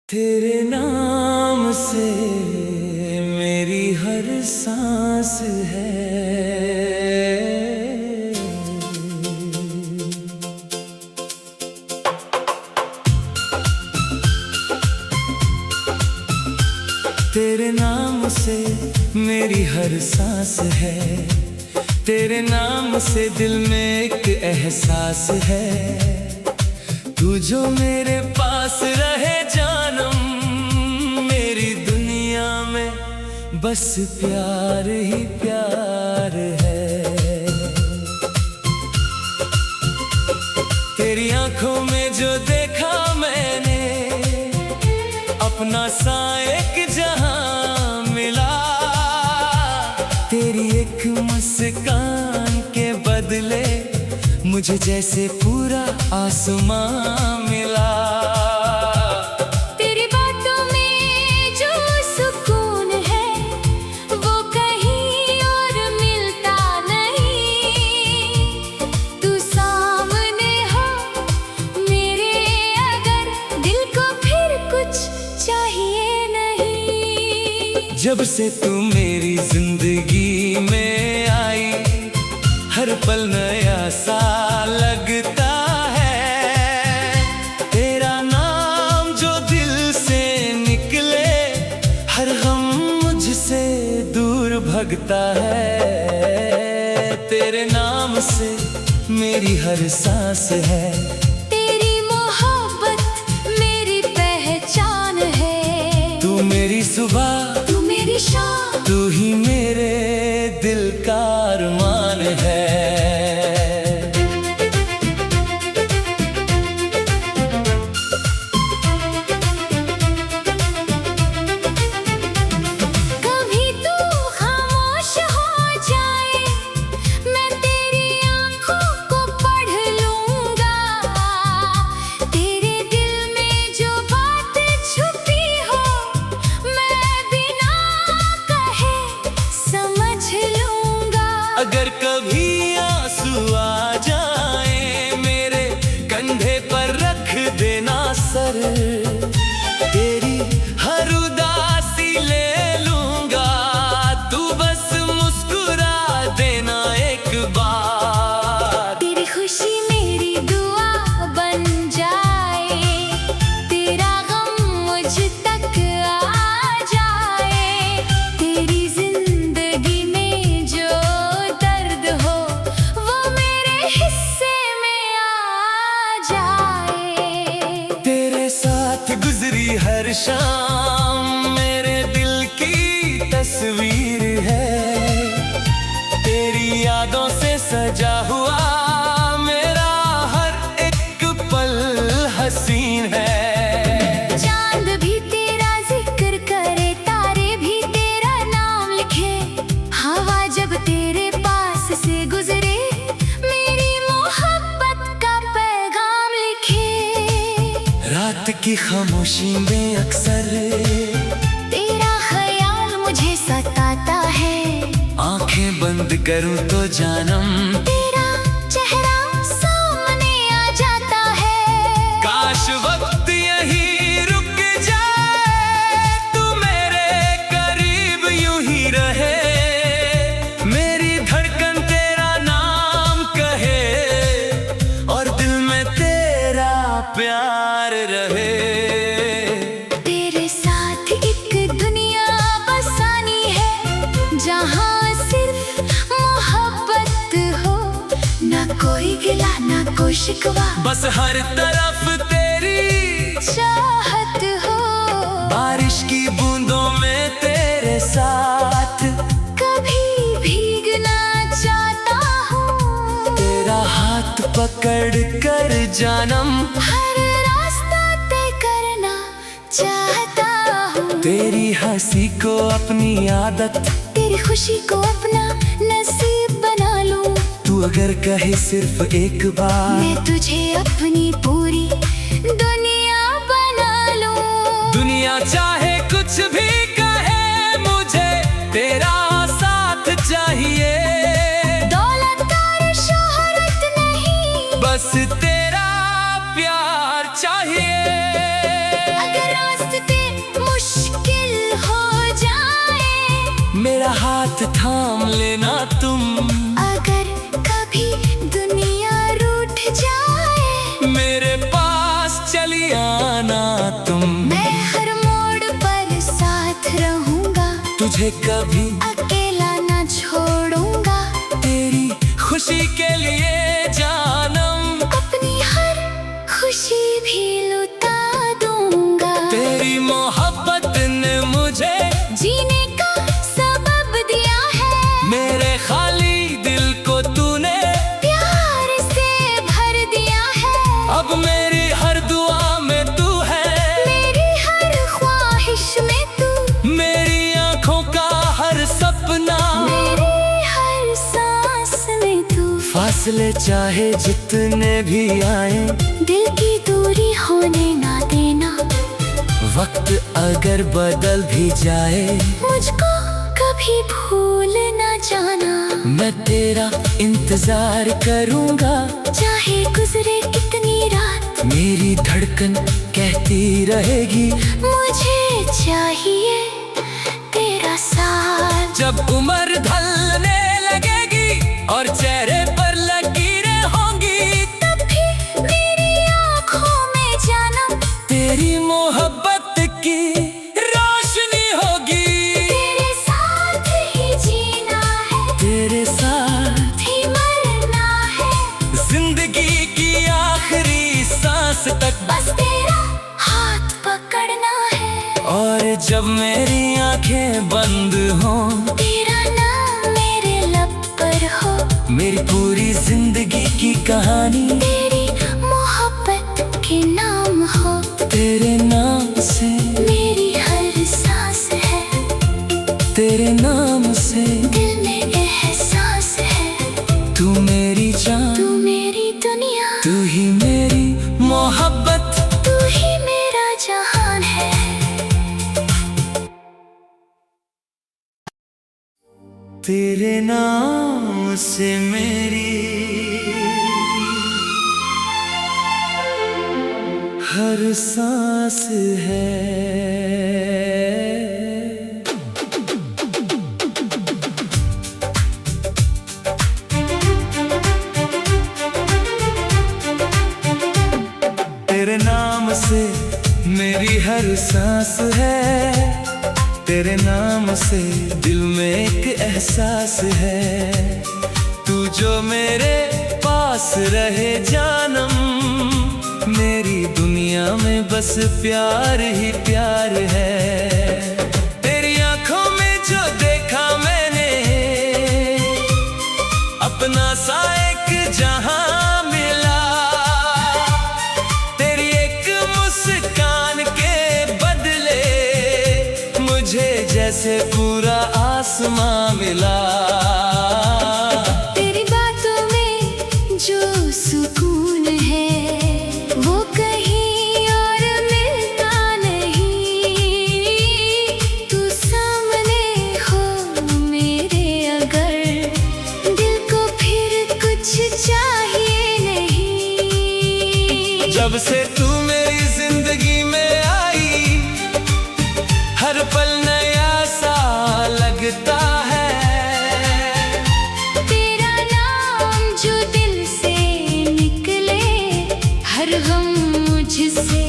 तेरे नाम से मेरी हर सांस है। तेरे नाम से मेरी हर सांस है। तेरे नाम से दिल में एक एहसास है। तू जो मेरे पास रहे जानम, मेरी दुनिया में बस प्यार ही प्यार है। तेरी आंखों में जो देखा मैंने, अपना सा एक जहां मिला। तेरी एक मुस्कान के बदले मुझे जैसे पूरा आसमां मिला। तेरी बातों में जो सुकून है वो कहीं और मिलता नहीं। तू सामने हो मेरे, अगर दिल को फिर कुछ चाहिए नहीं। जब से तू मेरी जिंदगी में आई, हर पल नया सा लगता है। तेरा नाम जो दिल से निकले, हर गम मुझसे दूर भगता है। तेरे नाम से मेरी हर सांस है। तेरी मोहब्बत मेरी पहचान है। तू मेरी सुबह, तू मेरी शाम, तू ही मेरे दिल का अरमान है। कभी तू खामोश हो जाए, मैं तेरी आंखों को पढ़ लूंगा। तेरे दिल में जो बात छुपी हो, मैं बिना कहे समझ लूंगा। अगर कभी आंसू आ जाए मेरे कंधे पर रख देना सर। तेरी हर उदासी ले लूंगा, तू बस मुस्कुरा देना एक बार। तेरी खुशी मेरी दुआ बन जाए, तेरा गम मुझ तक आ जाए। तेरी जिंदगी में जो दर्द हो वो मेरे हिस्से में आ जाए। तेरे साथ गुजरी हर शाम मेरे दिल की तस्वीर है। तेरी यादों से सजा हुआ मेरा हर एक पल हसीन है। चांद भी तेरा जिक्र करे, तारे भी तेरा नाम लिखे। हवा जब तेरे पास से गुजरे, मेरी मोहब्बत का पैगाम लिखे। रात की खामोशी में अक्सर तेरा ख्याल मुझे सताता है। आंखें बंद करूं तो जानम तेरा चेहरा सामने आ जाता है। काश वक्त यहीं रुक जाए, तू मेरे करीब यूं ही रहे। मेरी धड़कन तेरा नाम कहे और दिल में तेरा प्यार रहे। तेरे साथ एक दुनिया बसानी है, जहाँ सिर्फ मोहब्बत हो। ना कोई गिला ना कोई शिकवा, बस हर तरफ तेरी चाहत हो। बारिश की बूंदों में तेरे साथ कभी भीगना चाहता हूँ, तेरा हाथ पकड़ कर जानम हर रास्ता तय करना चाहता हूँ। तेरी हंसी को अपनी आदत, तेरी खुशी को अपना नसीब बना लूं। तू अगर कहे सिर्फ एक बार, मैं तुझे अपनी पूरी दुनिया बना लूं। दुनिया चाहे कुछ भी कहे, मुझे तेरा साथ चाहिए। दौलत और शोहरत नहीं, बस तेरा प्यार चाहिए। अगर रास्ते हाथ थाम लेना तुम। अगर कभी दुनिया रूठ जाए मेरे पास चली आना तुम। मैं हर मोड़ पर साथ रहूंगा, तुझे कभी अकेला ना छोड़ूंगा। तेरी खुशी के लिए जानम अपनी हर खुशी भी लुटा दूंगा। तेरी मोहब्बत ने मुझे जीने का सबब दिया है, मेरे खाली दिल को तूने प्यार से भर दिया है। अब मेरी हर दुआ में तू है, मेरी हर ख्वाहिश में तू, मेरी आंखों का हर सपना, मेरी हर सांस में तू। फासले चाहे जितने भी आए, दिल की दूरी होने ना देना। वक्त अगर बदल भी जाए, मुझको कभी भूल ना जाना। मैं तेरा इंतजार करूंगा। चाहे गुजरे कितनी रात, मेरी धड़कन कहती रहेगी मुझे चाहिए तेरा साथ। जब उम्र ढलने लगेगी और चेहरे पर लकीरें होंगी, तब भी मेरी आँखों में जानम तेरी मोहब्बत की रोशनी होगी। तेरे साथ ही जीना है, तेरे साथ ही मरना है। जिंदगी की आखिरी सांस तक बस तेरा हाथ पकड़ना है। और जब मेरी आंखें बंद हों, तेरा नाम मेरे लब पर हो, मेरी पूरी जिंदगी की कहानी तेरी मोहब्बत के नाम हो। तेरे नाम से, मेरी हर सांस है, तेरे नाम से दिल में एहसास है। तू मेरी जान, तू मेरी दुनिया, तू ही मेरी मोहब्बत। तू ही मेरा जहान है। तेरे नाम से मेरी हर सांस है। तेरे नाम से मेरी हर सांस है, तेरे नाम से दिल में एक एहसास है। तू जो मेरे पास रहे जानम, मेरी दुनिया में बस प्यार ही प्यार है। तेरी आंखों में जो देखा मैंने, अपना सा एक जहां मिला। तेरी एक मुस्कान के बदले मुझे जैसे पूरा आसमां मिला। तेरी बातों में जो सुकून है, वो कहीं और मिलता नहीं। तू सामने हो मेरे, अगर दिल को फिर कुछ चाहिए नहीं। जब से तू मेरी जिंदगी में आई, हर पल नया सा लगता है। तेरा नाम जो दिल से निकले, हर गम मुझसे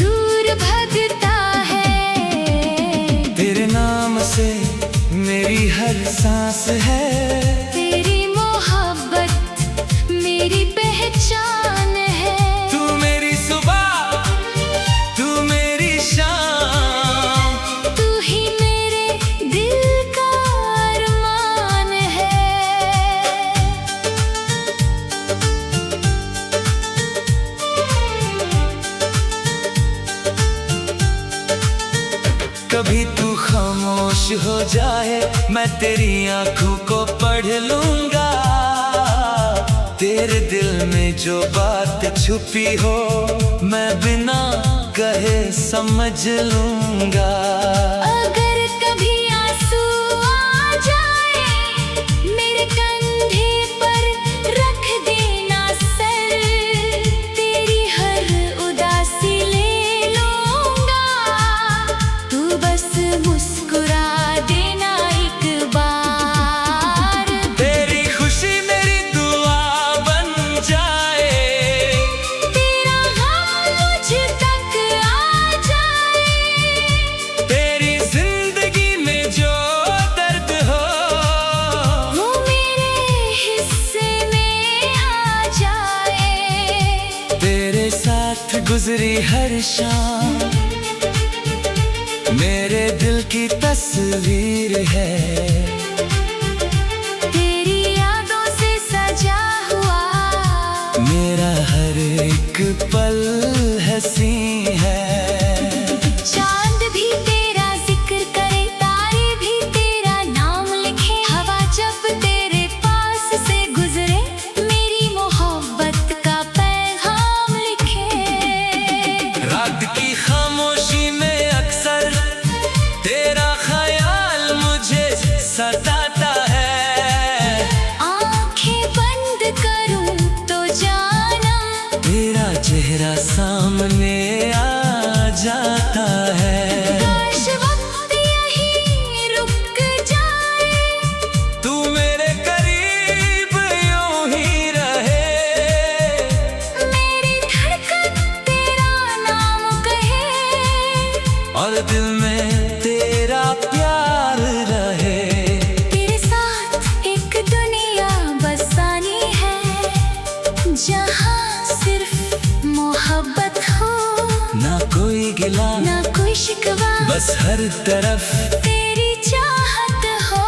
दूर भगता है। तेरे नाम से मेरी हर सांस है, तेरी मोहब्बत मेरी पहचान है। तू मेरी सुबह, तू मेरी शाम, तू ही मेरे दिल का अरमान है। कभी तू खामोश हो जाए, मैं तेरी आंखों को पढ़ लूंगा। तेरे दिल में जो बात छुपी हो, मैं बिना कहे समझ लूंगा। अगर कभी आंसू आ जाए, मेरे कंधे पर रख देना सर। तेरी हर उदासी ले लूंगा, तू बस मुस्कुरा देना एक बार। गुजरी हर शाम मेरे दिल की तस्वीर है। तेरी यादों से सजा हुआ मेरा हर एक पल हंसी है। चांद भी तेरा जिक्र करे, तारे भी तेरा नाम लिखे, हवा जब तेरे पास से गुजरे मेरी मोहब्बत का पैगाम लिखे। रात की खामोशी में अक्सर तेरा ख्याल मुझे सताता है। आंखें बंद करूं तो जाना तेरा चेहरा सामने आ जाता है। काश वक्त यहीं रुक जाए, तू मेरे करीब यूं ही रहे। मेरी धड़कन तेरा नाम कहे और दिल में तेरा प्यार रहे। तेरे साथ एक दुनिया बसानी है, जहाँ सिर्फ मोहब्बत हो, ना कोई गिला ना कोई शिकवा, बस हर तरफ तेरी चाहत हो।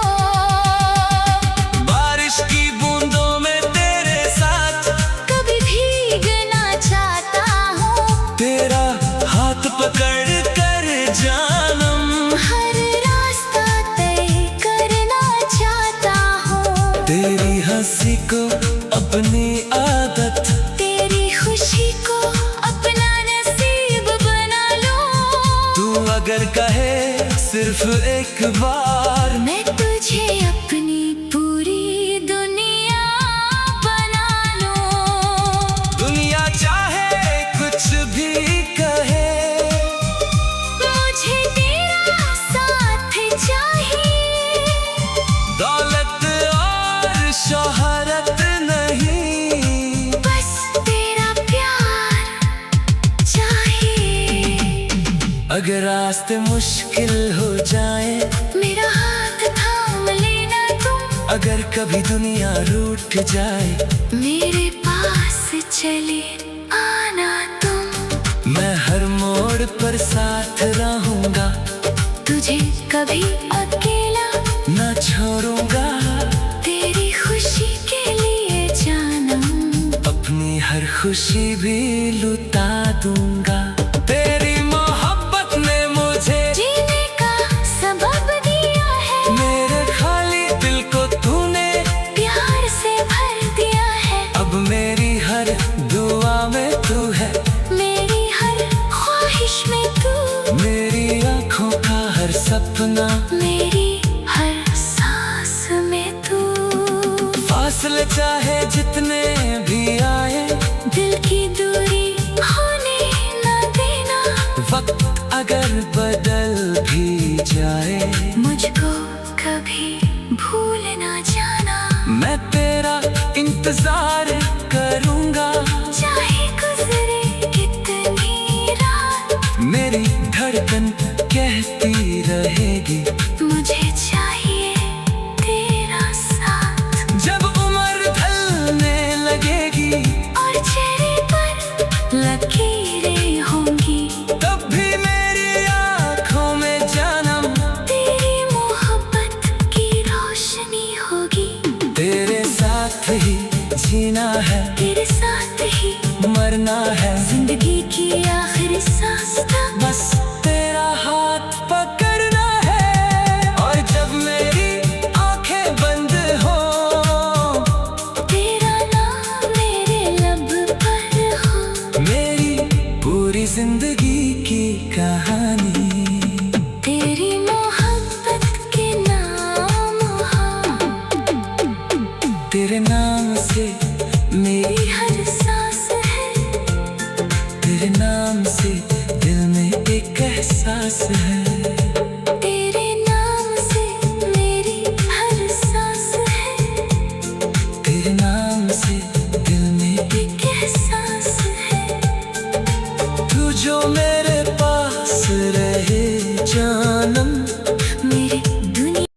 बारिश की बूंदों में तेरे साथ कभी भीगना चाहता हूँ, तेरा हाथ पकड़ कर जानम हर रास्ता तय करना चाहता हूँ। तेरी हंसी को अपनी आदत, तेरी खुशी को अपना नसीब बना लूं। तू अगर कहे सिर्फ एक बार, मैं तुझे अपनी पूरी दुनिया बना लूं। दुनिया चाहे कुछ भी कहे, मुझे तेरा साथ चाहिए, दौलत और शोहरत नहीं, बस तेरा प्यार चाहिए। अगर रास्ते मुश्किल हो जाए, मेरा हाथ थाम लेना तुम, अगर कभी दुनिया रूठ जाए, मेरे पास चले आना तुम। मैं हर मोड़ पर साथ रहूंगा, तुझे कभी अकेला ना छोड़ूंगा। तेरी खुशी के लिए जानम, अपनी हर खुशी भी लुटा दूंगा। तेरी मोहब्बत ने मुझे जीने का सबब दिया है, मेरे खाली दिल को तूने प्यार से भर दिया है। अब मेरी हर दुआ में तू है, मेरी हर ख्वाहिश में तू, मेरी आंखों का हर सपना, मेरी हर सांस में तू। फासले चाहे जितने भी आए, दिल की दूरी होने न देना, वक्त अगर बदल भी जाए, मुझको कभी भूल न जाना। मैं तेरा इंतजार करूंगा, चाहे गुजरे कितनी रात, मेरी धड़कन कहती रहेगी, मुझे चाहिए तेरा साथ। जब उम्र ढलने लगेगी और चेहरे पर लकीरें होंगी, तब भी मेरी आंखों में जानम तेरी मोहब्बत की रोशनी होगी। तेरे साथ ही जीना है, तेरे साथ ही मरना है, जिंदगी की आखिरी सांस तक। बस तेरा हाथ पकड़ना है। और जब मेरी आंखें बंद हो, तेरा नाम मेरे लब पर हो, मेरी पूरी जिंदगी की कहानी तेरी मोहब्बत के नाम हो। तेरे नाम से मेरी हर सांस है, तेरे नाम से दिल में एक एहसास है।